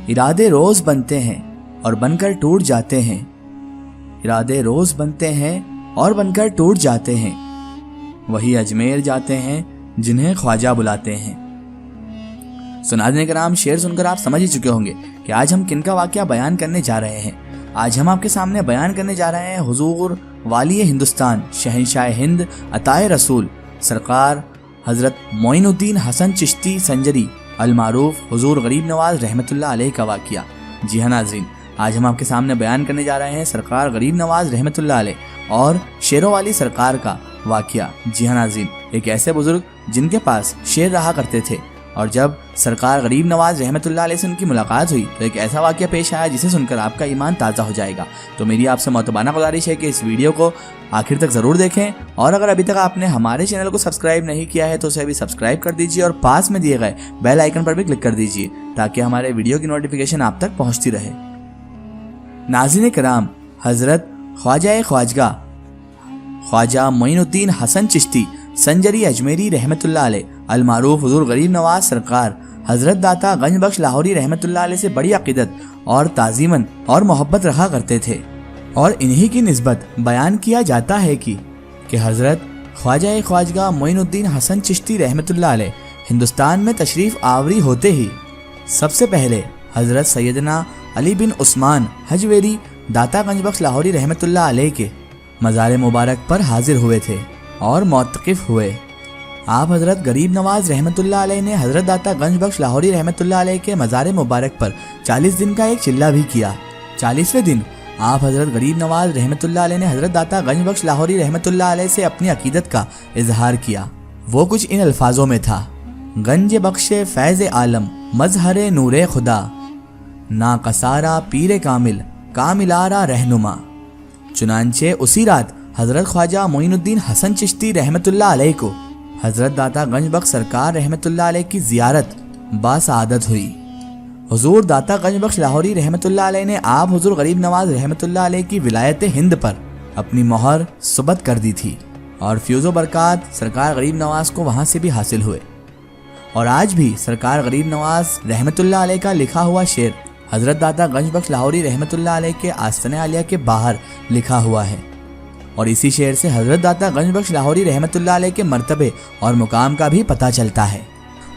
ارادے روز بنتے ہیں اور بن کر ٹوٹ جاتے ہیں، ارادے روز بنتے ہیں اور بن کر ٹوٹ جاتے ہیں، وہی اجمیر جاتے ہیں جنہیں خواجہ بلاتے ہیں۔ ناظرین کرام، شعر سن کر آپ سمجھ ہی چکے ہوں گے کہ آج ہم کن کا واقعہ بیان کرنے جا رہے ہیں۔ آج ہم آپ کے سامنے بیان کرنے جا رہے ہیں حضور والی ہندوستان، شہنشاہ ہند، عطا رسول سرکار حضرت معین الدین حسن چشتی سنجری المعروف حضور غریب نواز رحمۃ اللہ علیہ کا واقعہ۔ جی ہاں ناظرین، آج ہم آپ کے سامنے بیان کرنے جا رہے ہیں سرکار غریب نواز رحمۃ اللہ علیہ اور شیروں والی سرکار کا واقعہ۔ جی ہاں ناظرین، ایک ایسے بزرگ جن کے پاس شیر رہا کرتے تھے، اور جب سرکار غریب نواز رحمۃ اللہ علیہ سے ان کی ملاقات ہوئی تو ایک ایسا واقعہ پیش آیا جسے سن کر آپ کا ایمان تازہ ہو جائے گا۔ تو میری آپ سے معتبانہ گزارش ہے کہ اس ویڈیو کو آخر تک ضرور دیکھیں، اور اگر ابھی تک آپ نے ہمارے چینل کو سبسکرائب نہیں کیا ہے تو اسے ابھی سبسکرائب کر دیجیے اور پاس میں دیے گئے بیل آئیکن پر بھی کلک کر دیجیے تاکہ ہمارے ویڈیو کی نوٹیفیکیشن آپ تک پہنچتی رہے۔ ناظرین کرام، حضرت خواجہ خواجگاہ خواجہ معین الدین حسن چشتی سنجری اجمیری رحمۃ اللہ علیہ المعروف حضور غریب نواز سرکار حضرت داتا گنج بخش لاہوری رحمۃ اللہ علیہ سے بڑی عقیدت اور تعظیماً اور محبت رکھا کرتے تھے، اور انہی کی نسبت بیان کیا جاتا ہے کہ حضرت خواجہ خواجگاہ معین الدین حسن چشتی رحمۃ اللہ علیہ ہندوستان میں تشریف آوری ہوتے ہی سب سے پہلے حضرت سیدنا علی بن عثمان حجویری داتا گنج بخش لاہوری رحمۃ اللہ علیہ کے مزار مبارک پر حاضر ہوئے تھے اور معتکف ہوئے۔ آپ حضرت غریب نواز رحمۃ اللہ علیہ نے حضرت داتا گنج بخش لاہوری رحمۃ اللہ علیہ کے مزار مبارک پر 40 دن کا ایک چلہ بھی کیا۔ 40ویں دن آپ حضرت غریب نواز رحمۃ اللہ علیہ نے حضرت داتا گنج بخش لاہوری رحمۃ اللہ علیہ سے اپنی عقیدت کا اظہار کیا۔ وہ کچھ ان الفاظوں میں تھا: گنج بخش فیض عالم، مظہر نور خدا، نا قصارا پیر کامل، کاملارا رہنما۔ چنانچہ اسی رات حضرت خواجہ معین الدین حسن چشتی رحمۃ اللہ علیہ کو حضرت داتا گنج بخش سرکار رحمۃ اللہ علیہ کی زیارت باسعادت ہوئی۔ حضور داتا گنج بخش لاہوری رحمۃ اللہ علیہ نے آپ حضور غریب نواز رحمۃ اللہ علیہ کی ولایت ہند پر اپنی مہر ثبت کر دی تھی، اور فیوز و برکات سرکار غریب نواز کو وہاں سے بھی حاصل ہوئے۔ اور آج بھی سرکار غریب نواز رحمۃ اللہ علیہ کا لکھا ہوا شعر حضرت داتا گنج بخش لاہوری رحمۃ اللہ علیہ کے آستانہ عالیہ کے باہر لکھا ہوا ہے، اور اسی شعر سے حضرت داتا گنج بخش لاہوری رحمۃ اللہ علیہ کے مرتبے اور مقام کا بھی پتہ چلتا ہے۔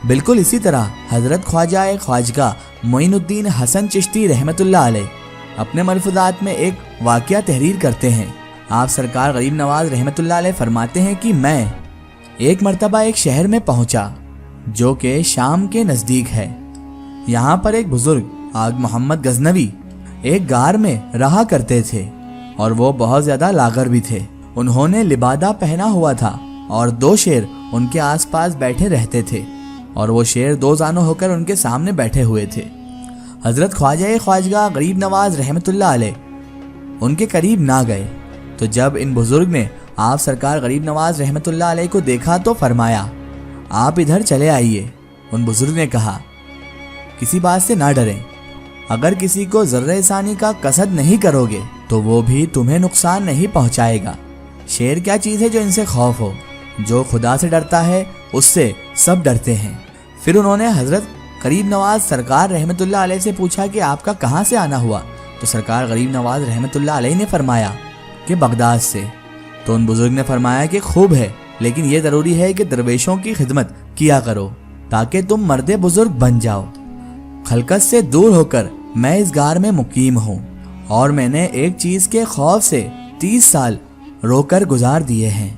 بالکل اسی طرح حضرت خواجہ خواجگاہ معین الدین حسن چشتی رحمۃ اللہ علیہ اپنے ملفوظات میں ایک واقعہ تحریر کرتے ہیں۔ آپ سرکار غریب نواز رحمۃ اللہ علیہ فرماتے ہیں کہ میں ایک مرتبہ ایک شہر میں پہنچا جو کہ شام کے نزدیک ہے۔ یہاں پر ایک بزرگ آگ محمد غزنوی ایک غار میں رہا کرتے تھے، اور وہ بہت زیادہ لاغر بھی تھے۔ انہوں نے لبادہ پہنا ہوا تھا اور 2 شیر ان کے آس پاس بیٹھے رہتے تھے، اور وہ شیر 2 زانو ہو کر ان کے سامنے بیٹھے ہوئے تھے۔ حضرت خواجہ خواجگاہ غریب نواز رحمۃ اللہ علیہ ان کے قریب نہ گئے، تو جب ان بزرگ نے آپ سرکار غریب نواز رحمۃ اللہ علیہ کو دیکھا تو فرمایا: آپ ادھر چلے آئیے۔ ان بزرگ نے کہا: کسی بات سے نہ ڈریں، اگر کسی کو ذرہ ثانی کا قصد نہیں کرو گے تو وہ بھی تمہیں نقصان نہیں پہنچائے گا۔ شیر کیا چیز ہے جو ان سے خوف ہو؟ جو خدا سے ڈرتا ہے اس سے سب ڈرتے ہیں۔ پھر انہوں نے حضرت غریب نواز سرکار رحمۃ اللہ علیہ سے پوچھا کہ آپ کا کہاں سے آنا ہوا؟ تو سرکار غریب نواز رحمۃ اللہ علیہ نے فرمایا کہ بغداد سے۔ تو ان بزرگ نے فرمایا کہ خوب ہے، لیکن یہ ضروری ہے کہ درویشوں کی خدمت کیا کرو تاکہ تم مرد بزرگ بن جاؤ۔ خلقت سے دور ہو کر میں اس غار میں مقیم ہوں، اور میں نے ایک چیز کے خوف سے 30 سال رو کر گزار دیے ہیں۔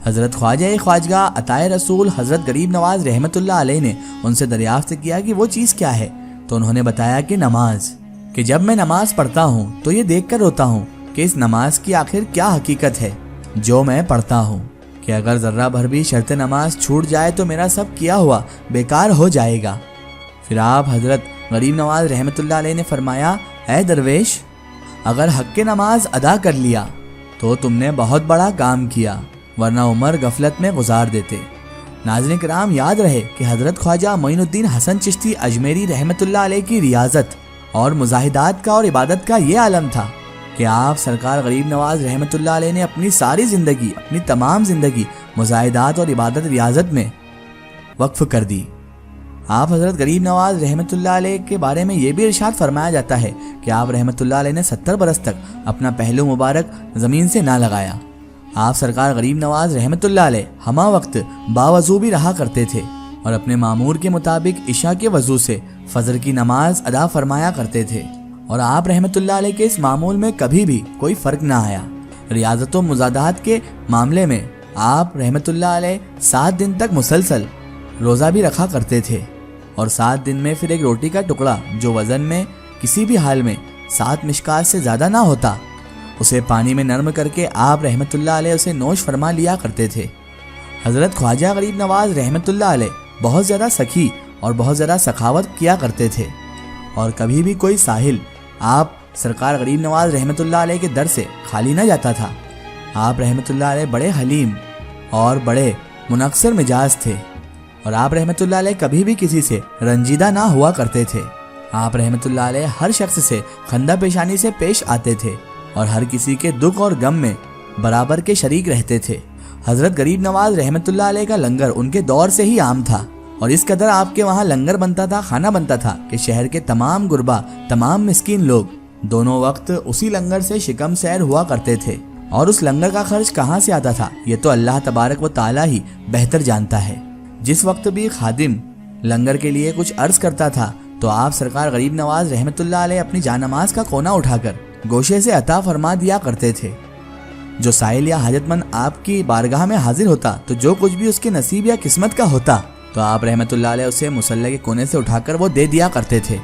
حضرت خواجہ خواجگاہ عطا رسول حضرت غریب نواز رحمۃ اللہ علیہ نے ان سے دریافت کیا کہ وہ چیز کیا ہے، تو انہوں نے بتایا کہ نماز، کہ جب میں نماز پڑھتا ہوں تو یہ دیکھ کر روتا ہوں کہ اس نماز کی آخر کیا حقیقت ہے جو میں پڑھتا ہوں، کہ اگر ذرہ بھر بھی شرط نماز چھوٹ جائے تو میرا سب کیا ہوا بیکار ہو جائے گا۔ پھر آپ حضرت غریب نواز رحمۃ اللہ علیہ نے فرمایا: اے درویش، اگر حق نماز ادا کر لیا تو تم نے بہت بڑا کام کیا، ورنہ عمر غفلت میں گزار دیتے۔ ناظرین کرام، یاد رہے کہ حضرت خواجہ معین الدین حسن چشتی اجمیری رحمۃ اللہ علیہ کی ریاضت اور مجاہدات کا اور عبادت کا یہ عالم تھا کہ آپ سرکار غریب نواز رحمۃ اللہ علیہ نے اپنی ساری زندگی، اپنی تمام زندگی مجاہدات اور عبادت ریاضت میں وقف کر دی۔ آپ حضرت غریب نواز رحمۃ اللہ علیہ کے بارے میں یہ بھی ارشاد فرمایا جاتا ہے کہ آپ رحمۃ اللہ علیہ نے 70 برس تک اپنا پہلو مبارک زمین سے نہ لگایا۔ آپ سرکار غریب نواز رحمۃ اللہ علیہ ہمہ وقت باوضو بھی رہا کرتے تھے اور اپنے معمور کے مطابق عشاء کے وضو سے فجر کی نماز ادا فرمایا کرتے تھے، اور آپ رحمۃ اللہ علیہ کے اس معمول میں کبھی بھی کوئی فرق نہ آیا۔ ریاضت و مزادات کے معاملے میں آپ رحمۃ اللہ علیہ 7 دن تک مسلسل روزہ بھی رکھا کرتے تھے، اور 7 دن میں پھر ایک روٹی کا ٹکڑا جو وزن میں کسی بھی حال میں 7 مشکات سے زیادہ نہ ہوتا، اسے پانی میں نرم کر کے آپ رحمۃ اللہ علیہ اسے نوش فرما لیا کرتے تھے۔ حضرت خواجہ غریب نواز رحمۃ اللہ علیہ بہت زیادہ سخی اور بہت زیادہ سخاوت کیا کرتے تھے، اور کبھی بھی کوئی ساحل آپ سرکار غریب نواز رحمۃ اللہ علیہ کے در سے خالی نہ جاتا تھا۔ آپ رحمۃ اللہ علیہ بڑے حلیم اور بڑے منکسر مزاج تھے، اور آپ رحمۃ اللہ علیہ کبھی بھی کسی سے رنجیدہ نہ ہوا کرتے تھے۔ آپ رحمۃ اللہ علیہ ہر شخص سے خندہ پیشانی سے پیش آتے تھے اور ہر کسی کے دکھ اور غم میں برابر کے شریک رہتے تھے۔ حضرت غریب نواز رحمۃ اللہ علیہ کا لنگر ان کے دور سے ہی عام تھا، اور اس قدر آپ کے وہاں لنگر بنتا تھا، کھانا بنتا تھا کہ شہر کے تمام غربا، تمام مسکین لوگ دونوں وقت اسی لنگر سے شکم سیر ہوا کرتے تھے، اور اس لنگر کا خرچ کہاں سے آتا تھا یہ تو اللہ تبارک و تعالی ہی بہتر جانتا ہے۔ جس وقت بھی خادم لنگر کے لیے کچھ عرض کرتا تھا تو آپ سرکار غریب نواز رحمۃ اللہ علیہ اپنی جانماز کا کونا اٹھا کر گوشے سے عطا فرما دیا کرتے تھے۔ جو سائل یا حاجت مند آپ کی بارگاہ میں حاضر ہوتا تو جو کچھ بھی اس کے نصیب یا قسمت کا ہوتا تو آپ رحمۃ اللہ علیہ اسے مصلی کے کونے سے اٹھا کر وہ دے دیا کرتے تھے۔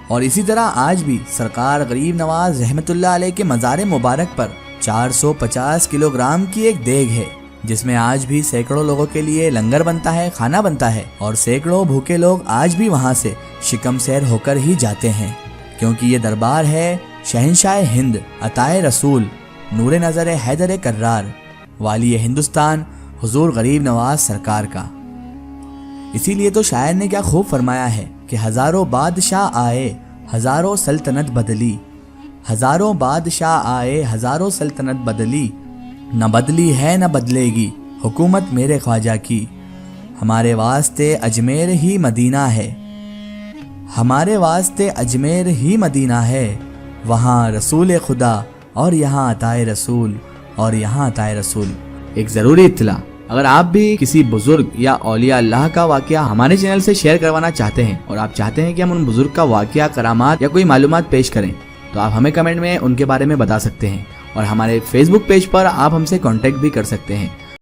اور اسی طرح آج بھی سرکار غریب نواز رحمۃ اللہ علیہ کے مزار مبارک پر 450 کلو گرام کی ایک دیگ ہے، جس میں آج بھی سینکڑوں لوگوں کے لیے لنگر بنتا ہے، کھانا بنتا ہے، اور سینکڑوں بھوکے لوگ آج بھی وہاں سے شکم سیر ہو کر ہی جاتے ہیں، کیونکہ یہ دربار ہے شہنشاہ ہند عطائے رسول نور نظر حیدر کرار والی ہندوستان حضور غریب نواز سرکار کا۔ اسی لیے تو شاعر نے کیا خوب فرمایا ہے کہ ہزاروں بادشاہ آئے ہزاروں سلطنت بدلی، ہزاروں بادشاہ آئے ہزاروں سلطنت بدلی، نہ بدلی ہے نہ بدلے گی حکومت میرے خواجہ کی، ہمارے واسطے اجمیر ہی مدینہ ہے، ہمارے واسطے اجمیر ہی مدینہ ہے، وہاں رسول خدا اور یہاں عطائے رسول اور یہاں عطائے رسول۔ ایک ضروری اطلاع، اگر آپ بھی کسی بزرگ یا اولیاء اللہ کا واقعہ ہمارے چینل سے شیئر کروانا چاہتے ہیں اور آپ چاہتے ہیں کہ ہم ان بزرگ کا واقعہ، کرامات یا کوئی معلومات پیش کریں تو آپ ہمیں کمنٹ میں ان کے بارے میں بتا سکتے ہیں، اور ہمارے فیس بک پیج پر آپ ہم سے کانٹیکٹ بھی کر سکتے ہیں۔